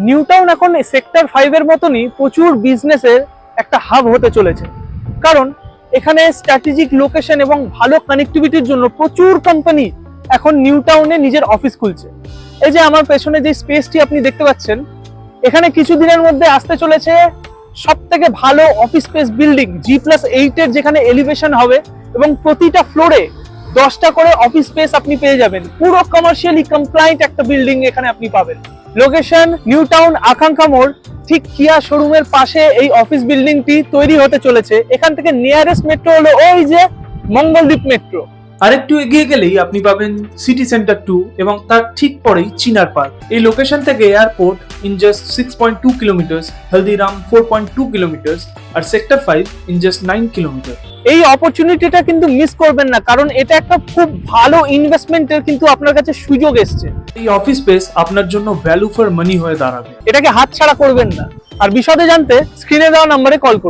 New town এখন sector 5 এর মতনই প্রচুর বিজনেসের একটা হাব হতে চলেছে, কারণ এখানে স্ট্র্যাটেজিক লোকেশন এবং ভালো কানেক্টিভিটির জন্য প্রচুর কোম্পানি এখন নিউ টাউনে নিজের অফিস খুলছে। এই যে আমার পেছনে যে স্পেসটি আপনি দেখতে পাচ্ছেন, এখানে কিছুদিনের মধ্যে আসতে চলেছে সব থেকে ভালো অফিস স্পেস বিল্ডিং G+8 এর, যেখানে এলিভেশন হবে এবং প্রতিটা ফ্লোরে 10টা করে অফিস স্পেস আপনি পেয়ে যাবেন। পুরো কমার্শিয়ালি কমপ্লায়েন্ট একটা বিল্ডিং এখানে আপনি পাবেন। লোকেশন নিউ টাউন আকাঙ্ক্ষা মোড়, ঠিক কিয়া শোরুমের পাশে এই অফিস বিল্ডিংটি তৈরি হতে চলেছে। এখান থেকে নিয়ারেস্ট মেট্রো হলো ওই যে মঙ্গলদ্বীপ মেট্রো। আরেকটু এগিয়ে গেলেই আপনি পাবেন সিটি সেন্টার 2 এবং তার ঠিক পরেই চিনার পার্ক। এই লোকেশন থেকে airport in just 6.2 kilometres, Haldiram 4.2 kilometres আর সেক্টর 5 ইন জাস্ট 9 কিলোমিটার। এই অপরচুনিটিটা কিন্তু মিস করবেন না, কারণ এটা একটা খুব ভালো ইনভেস্টমেন্টের কিন্তু আপনার কাছে সুযোগ এসছে। এই অফিস স্পেস আপনার জন্য ভ্যালু ফর মানি হয়ে দাঁড়াবে। এটাকে হাতছাড়া করবেন না। আর বিশদে জানতে স্ক্রিনে দেওয়া নম্বরে কল করুন।